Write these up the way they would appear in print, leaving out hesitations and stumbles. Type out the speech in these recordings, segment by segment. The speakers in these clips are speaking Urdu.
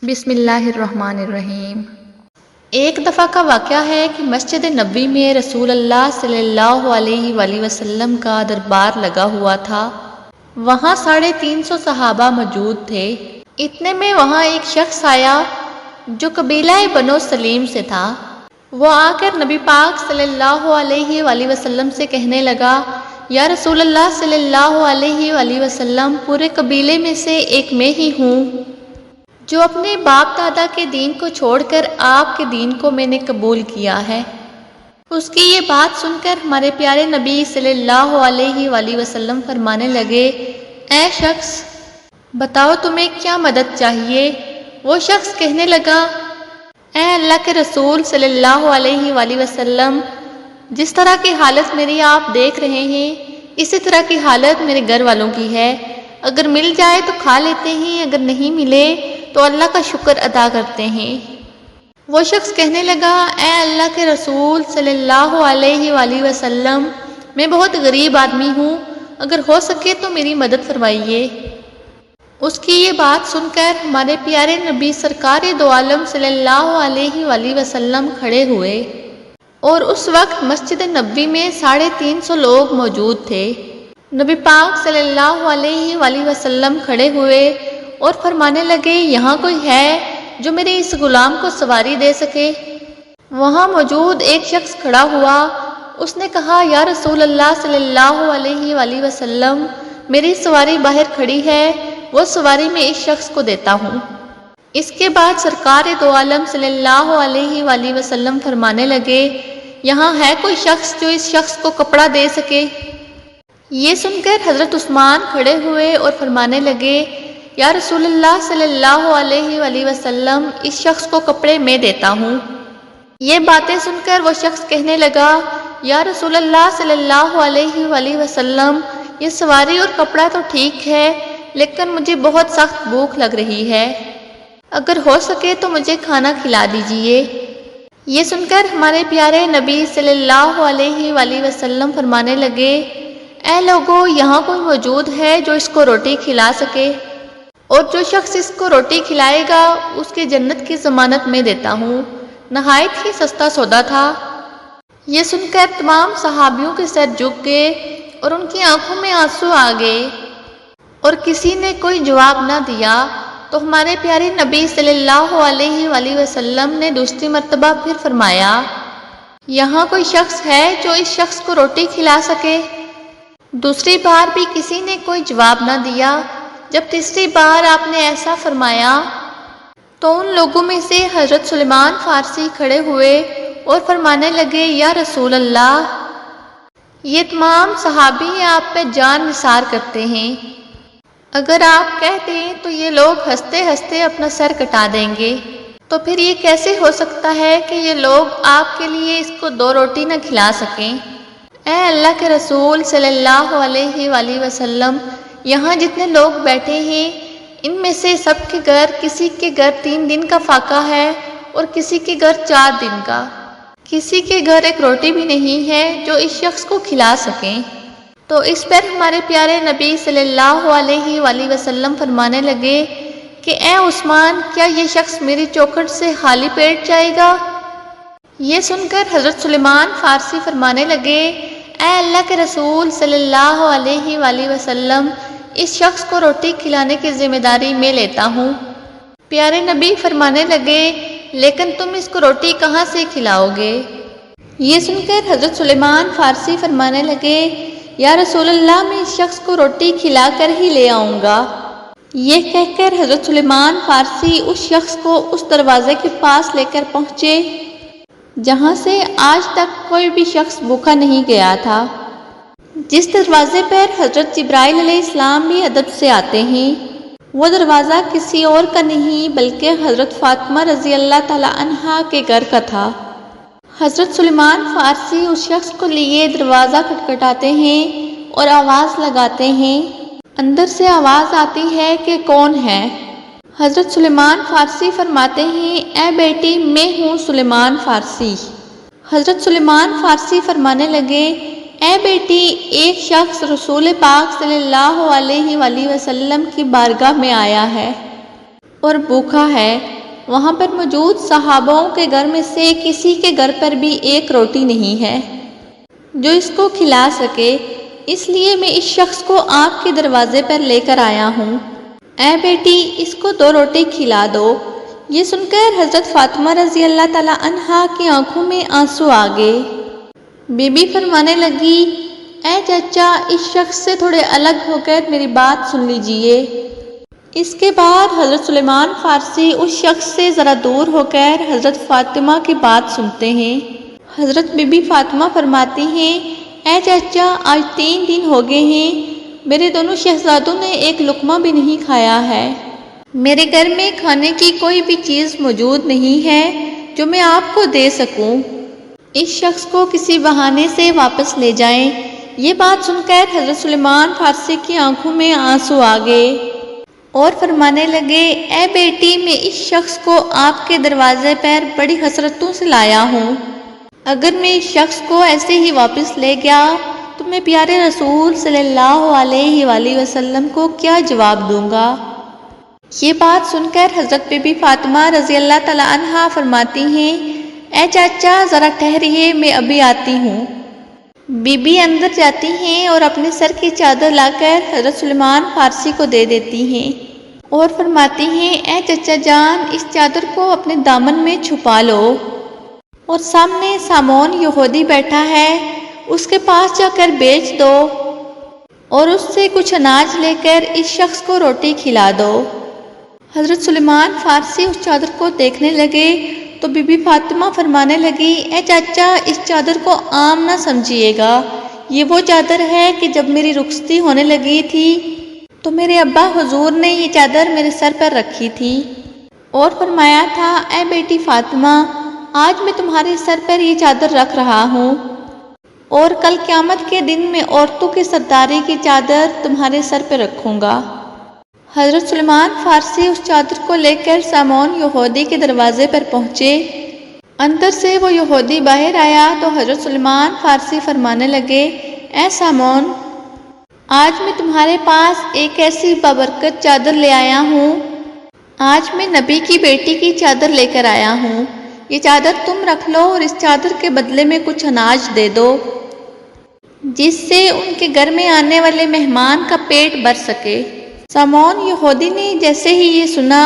بسم اللہ الرحمن الرحیم۔ ایک دفعہ کا واقعہ ہے کہ مسجد نبوی میں رسول اللہ صلی اللہ علیہ وآلہ وسلم کا دربار لگا ہوا تھا۔ وہاں 350 صحابہ موجود تھے۔ اتنے میں وہاں ایک شخص آیا جو قبیلہ بنو سلیم سے تھا۔ وہ آ کر نبی پاک صلی اللہ علیہ وآلہ وسلم سے کہنے لگا، یا رسول اللہ صلی اللہ علیہ وآلہ وسلم، پورے قبیلے میں سے ایک میں ہی ہوں جو اپنے باپ دادا کے دین کو چھوڑ کر آپ کے دین کو میں نے قبول کیا ہے۔ اس کی یہ بات سن کر ہمارے پیارے نبی صلی اللہ علیہ وآلہ وسلم فرمانے لگے، اے شخص، بتاؤ تمہیں کیا مدد چاہیے؟ وہ شخص کہنے لگا، اے اللہ کے رسول صلی اللہ علیہ وآلہ وسلم، جس طرح کی حالت میری آپ دیکھ رہے ہیں، اسی طرح کی حالت میرے گھر والوں کی ہے۔ اگر مل جائے تو کھا لیتے ہیں، اگر نہیں ملے تو اللہ کا شکر ادا کرتے ہیں۔ وہ شخص کہنے لگا، اے اللہ کے رسول صلی اللہ علیہ وآلہ وسلم، میں بہت غریب آدمی ہوں، اگر ہو سکے تو میری مدد فرمائیے۔ اس کی یہ بات سن کر ہمارے پیارے نبی سرکار دو عالم صلی اللہ علیہ وآلہ وسلم کھڑے ہوئے، اور اس وقت مسجد نبوی میں 350 لوگ موجود تھے۔ نبی پاک صلی اللہ علیہ وآلہ وسلم کھڑے ہوئے اور فرمانے لگے، یہاں کوئی ہے جو میرے اس غلام کو سواری دے سکے؟ وہاں موجود ایک شخص کھڑا ہوا، اس نے کہا، یا رسول اللہ صلی اللہ علیہ وآلہ وسلم، میری سواری باہر کھڑی ہے، وہ سواری میں اس شخص کو دیتا ہوں۔ اس کے بعد سرکار دو عالم صلی اللہ علیہ وآلہ وسلم فرمانے لگے، یہاں ہے کوئی شخص جو اس شخص کو کپڑا دے سکے؟ یہ سن کر حضرت عثمان کھڑے ہوئے اور فرمانے لگے، یا رسول اللہ صلی اللہ علیہ وآلہ وسلم، اس شخص کو کپڑے میں دیتا ہوں۔ یہ باتیں سن کر وہ شخص کہنے لگا، یا رسول اللہ صلی اللہ علیہ وآلہ وسلم، یہ سواری اور کپڑا تو ٹھیک ہے، لیکن مجھے بہت سخت بھوک لگ رہی ہے، اگر ہو سکے تو مجھے کھانا کھلا دیجیے۔ یہ سن کر ہمارے پیارے نبی صلی اللہ علیہ وآلہ وسلم فرمانے لگے، اے لوگو، یہاں کوئی موجود ہے جو اس کو روٹی کھلا سکے؟ اور جو شخص اس کو روٹی کھلائے گا اس کے جنت کی ضمانت میں دیتا ہوں۔ نہایت ہی سستا سودا تھا۔ یہ سن کر تمام صحابیوں کے سر جھک گئے اور ان کی آنکھوں میں آنسو آ گئے، اور کسی نے کوئی جواب نہ دیا۔ تو ہمارے پیارے نبی صلی اللہ علیہ وآلہ وسلم نے دوسری مرتبہ پھر فرمایا، یہاں کوئی شخص ہے جو اس شخص کو روٹی کھلا سکے؟ دوسری بار بھی کسی نے کوئی جواب نہ دیا۔ جب تیسری بار آپ نے ایسا فرمایا تو ان لوگوں میں سے حضرت سلیمان فارسی کھڑے ہوئے اور فرمانے لگے، یا رسول اللہ، یہ تمام صحابی آپ پہ جان نثار کرتے ہیں، اگر آپ کہہ دیں تو یہ لوگ ہنستے ہنستے اپنا سر کٹا دیں گے، تو پھر یہ کیسے ہو سکتا ہے کہ یہ لوگ آپ کے لیے اس کو 2 روٹی نہ کھلا سکیں؟ اے اللہ کے رسول صلی اللہ علیہ وآلہ وسلم، یہاں جتنے لوگ بیٹھے ہیں ان میں سے سب کے گھر، کسی کے گھر 3 دن کا فاقہ ہے اور کسی کے گھر 4 دن کا، کسی کے گھر ایک روٹی بھی نہیں ہے جو اس شخص کو کھلا سکیں۔ تو اس پر ہمارے پیارے نبی صلی اللہ علیہ وآلہ وسلم فرمانے لگے کہ اے عثمان، کیا یہ شخص میری چوکھٹ سے خالی پیٹ جائے گا؟ یہ سن کر حضرت سلیمان فارسی فرمانے لگے، اے اللہ کے رسول صلی اللہ علیہ وآلہ وسلم، اس شخص کو روٹی کھلانے کی ذمہ داری میں لیتا ہوں۔ پیارے نبی فرمانے لگے، لیکن تم اس کو روٹی کہاں سے کھلاؤ گے؟ یہ سن کر حضرت سلیمان فارسی فرمانے لگے، یا رسول اللہ، میں اس شخص کو روٹی کھلا کر ہی لے آؤں گا۔ یہ کہہ کر حضرت سلیمان فارسی اس شخص کو اس دروازے کے پاس لے کر پہنچے جہاں سے آج تک کوئی بھی شخص بھوکا نہیں گیا تھا، جس دروازے پر حضرت جبرائیل علیہ السلام بھی ادب سے آتے ہیں۔ وہ دروازہ کسی اور کا نہیں بلکہ حضرت فاطمہ رضی اللہ تعالی عنہا کے گھر کا تھا۔ حضرت سلیمان فارسی اس شخص کو لیے دروازہ کھٹکھٹاتے ہیں اور آواز لگاتے ہیں۔ اندر سے آواز آتی ہے کہ کون ہے؟ حضرت سلیمان فارسی فرماتے ہیں، اے بیٹی، میں ہوں سلیمان فارسی۔ حضرت سلیمان فارسی فرمانے لگے، اے بیٹی، ایک شخص رسول پاک صلی اللہ علیہ وآلہ وسلم کی بارگاہ میں آیا ہے، اور بھوکا ہے۔ وہاں پر موجود صحابوں کے گھر میں سے کسی کے گھر پر بھی ایک روٹی نہیں ہے جو اس کو کھلا سکے، اس لیے میں اس شخص کو آپ کے دروازے پر لے کر آیا ہوں۔ اے بیٹی، اس کو 2 روٹی کھلا دو۔ یہ سن کر حضرت فاطمہ رضی اللہ تعالیٰ عنہا کی آنکھوں میں آنسو آ گئے۔ بی بی فرمانے لگی، اے چچا، اس شخص سے تھوڑے الگ ہو کر میری بات سن لیجئے۔ اس کے بعد حضرت سلیمان فارسی اس شخص سے ذرا دور ہو کر حضرت فاطمہ کی بات سنتے ہیں۔ حضرت بی بی فاطمہ فرماتی ہیں، اے چچا، آج 3 دن ہو گئے ہیں، میرے دونوں شہزادوں نے ایک لقمہ بھی نہیں کھایا ہے۔ میرے گھر میں کھانے کی کوئی بھی چیز موجود نہیں ہے جو میں آپ کو دے سکوں۔ اس شخص کو کسی بہانے سے واپس لے جائیں۔ یہ بات سن کر حضرت سلیمان فارسی کی آنکھوں میں آنسو آ گئے اور فرمانے لگے، اے بیٹی، میں اس شخص کو آپ کے دروازے پر بڑی حسرتوں سے لایا ہوں۔ اگر میں اس شخص کو ایسے ہی واپس لے گیا تو میں پیارے رسول صلی اللہ علیہ وآلہ وسلم کو کیا جواب دوں گا؟ یہ بات سن کر حضرت بی بی فاطمہ رضی اللہ تعالیٰ عنہا فرماتی ہیں، اے چاچا، ذرا ٹھہریے، میں ابھی آتی ہوں۔ بی بی اندر جاتی ہیں اور اپنے سر کی چادر لا کر حضرت سلیمان فارسی کو دے دیتی ہیں اور فرماتی ہیں، اے چچا جان، اس چادر کو اپنے دامن میں چھپا لو اور سامنے سامون یہودی بیٹھا ہے، اس کے پاس جا کر بیچ دو اور اس سے کچھ اناج لے کر اس شخص کو روٹی کھلا دو۔ حضرت سلیمان فارسی اس چادر کو دیکھنے لگے تو بی بی فاطمہ فرمانے لگی، اے چاچا، اس چادر کو عام نہ سمجھیے گا، یہ وہ چادر ہے کہ جب میری رخصتی ہونے لگی تھی تو میرے ابا حضور نے یہ چادر میرے سر پر رکھی تھی اور فرمایا تھا، اے بیٹی فاطمہ، آج میں تمہارے سر پر یہ چادر رکھ رہا ہوں اور کل قیامت کے دن میں عورتوں کی سرداری کی چادر تمہارے سر پہ رکھوں گا۔ حضرت سلیمان فارسی اس چادر کو لے کر سامون یہودی کے دروازے پر پہنچے۔ اندر سے وہ یہودی باہر آیا تو حضرت سلیمان فارسی فرمانے لگے، اے سامون، آج میں تمہارے پاس ایک ایسی بابرکت چادر لے آیا ہوں، آج میں نبی کی بیٹی کی چادر لے کر آیا ہوں، یہ چادر تم رکھ لو اور اس چادر کے بدلے میں کچھ اناج دے دو جس سے ان کے گھر میں آنے والے مہمان کا پیٹ بھر سکے۔ سامون یہودی نے جیسے ہی یہ سنا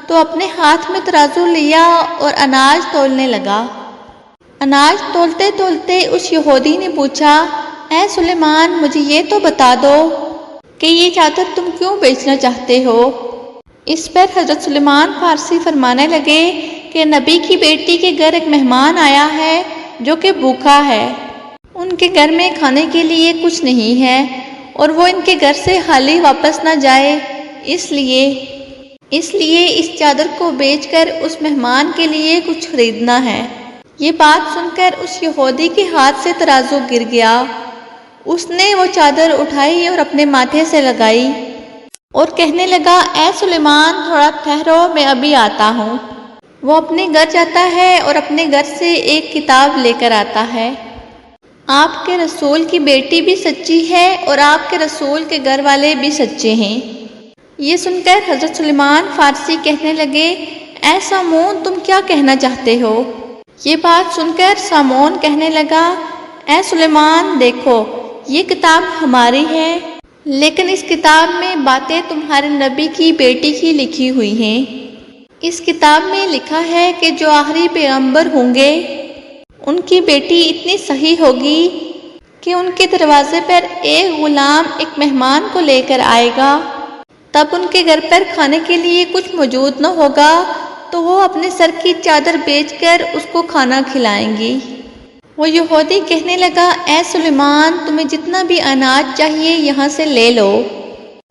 تو اپنے ہاتھ میں ترازو لیا اور اناج تولنے لگا۔ اناج تولتے تولتے اس یہودی نے پوچھا، اے سلیمان، مجھے یہ تو بتا دو کہ یہ چادر تم کیوں بیچنا چاہتے ہو؟ اس پر حضرت سلیمان فارسی فرمانے لگے کہ نبی کی بیٹی کے گھر ایک مہمان آیا ہے جو کہ بھوکا ہے، ان کے گھر میں کھانے کے لیے کچھ نہیں ہے اور وہ ان کے گھر سے خالی واپس نہ جائے، اس لیے اس چادر کو بیچ کر اس مہمان کے لیے کچھ خریدنا ہے۔ یہ بات سن کر اس یہودی کے ہاتھ سے ترازو گر گیا۔ اس نے وہ چادر اٹھائی اور اپنے ماتھے سے لگائی اور کہنے لگا، اے سلیمان، تھوڑا ٹھہرو، میں ابھی آتا ہوں۔ وہ اپنے گھر جاتا ہے اور اپنے گھر سے ایک کتاب لے کر آتا ہے۔ آپ کے رسول کی بیٹی بھی سچی ہے اور آپ کے رسول کے گھر والے بھی سچے ہیں۔ یہ سن کر حضرت سلیمان فارسی کہنے لگے، اے سامون، تم کیا کہنا چاہتے ہو؟ یہ بات سن کر سامون کہنے لگا، اے سلیمان، دیکھو، یہ کتاب ہماری ہے لیکن اس کتاب میں باتیں تمہارے نبی کی بیٹی کی لکھی ہوئی ہیں۔ اس کتاب میں لکھا ہے کہ جو آخری پیغمبر ہوں گے ان کی بیٹی اتنی صحیح ہوگی کہ ان کے دروازے پر ایک غلام ایک مہمان کو لے کر آئے گا، تب ان کے گھر پر کھانے کے لیے کچھ موجود نہ ہوگا تو وہ اپنے سر کی چادر بیچ کر اس کو کھانا کھلائیں گی۔ وہ یہودی کہنے لگا، اے سلیمان، تمہیں جتنا بھی اناج چاہیے یہاں سے لے لو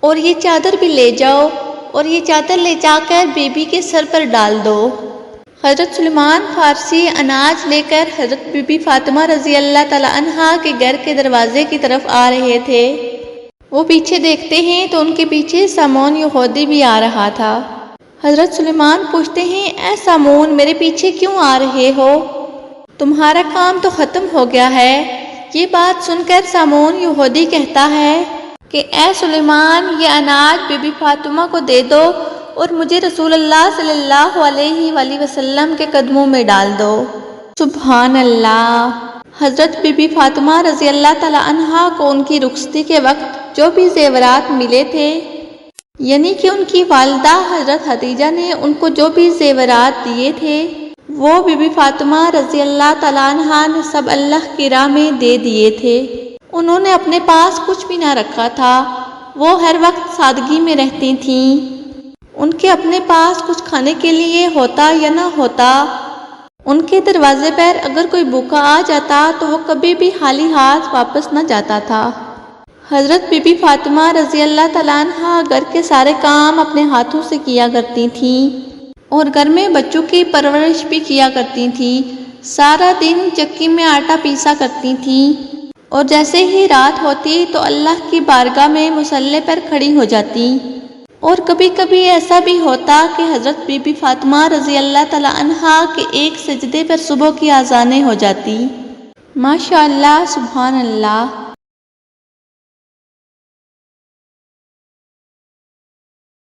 اور یہ چادر بھی لے جاؤ اور یہ چادر لے جا کر بی بی کے سر پر ڈال دو۔ حضرت سلیمان فارسی اناج لے کر حضرت بی بی فاطمہ رضی اللہ تعالیٰ عنہا کے گھر کے دروازے کی طرف آ رہے تھے۔ وہ پیچھے دیکھتے ہیں تو ان کے پیچھے سامون یہودی بھی آ رہا تھا۔ حضرت سلیمان پوچھتے ہیں، اے سامون، میرے پیچھے کیوں آ رہے ہو؟ تمہارا کام تو ختم ہو گیا ہے۔ یہ بات سن کر سامون یہودی کہتا ہے کہ اے سلیمان، یہ اناج بی بی فاطمہ کو دے دو اور مجھے رسول اللہ صلی اللہ علیہ وآلہ وسلم کے قدموں میں ڈال دو۔ سبحان اللہ۔ حضرت بی بی فاطمہ رضی اللہ تعالی عنہا کو ان کی رخصتی کے وقت جو بھی زیورات ملے تھے، یعنی کہ ان کی والدہ حضرت خدیجہ نے ان کو جو بھی زیورات دیے تھے، وہ بی بی فاطمہ رضی اللہ تعالی عنہا نے سب اللہ کی راہ میں دے دیے تھے۔ انہوں نے اپنے پاس کچھ بھی نہ رکھا تھا، وہ ہر وقت سادگی میں رہتی تھیں۔ ان کے اپنے پاس کچھ کھانے کے لیے ہوتا یا نہ ہوتا، ان کے دروازے پر اگر کوئی بھوکا آ جاتا تو وہ کبھی بھی خالی ہاتھ واپس نہ جاتا تھا۔ حضرت بی بی فاطمہ رضی اللہ تعالیٰ عنہا گھر کے سارے کام اپنے ہاتھوں سے کیا کرتی تھیں اور گھر میں بچوں کی پرورش بھی کیا کرتی تھیں۔ سارا دن چکی میں آٹا پیسا کرتی تھیں اور جیسے ہی رات ہوتی تو اللہ کی بارگاہ میں مصلی پر کھڑی ہو جاتی، اور کبھی کبھی ایسا بھی ہوتا کہ حضرت بی بی فاطمہ رضی اللہ تعالی عنہا کے ایک سجدے پر صبح کی اذانیں ہو جاتی۔ ماشاء اللہ، سبحان اللہ۔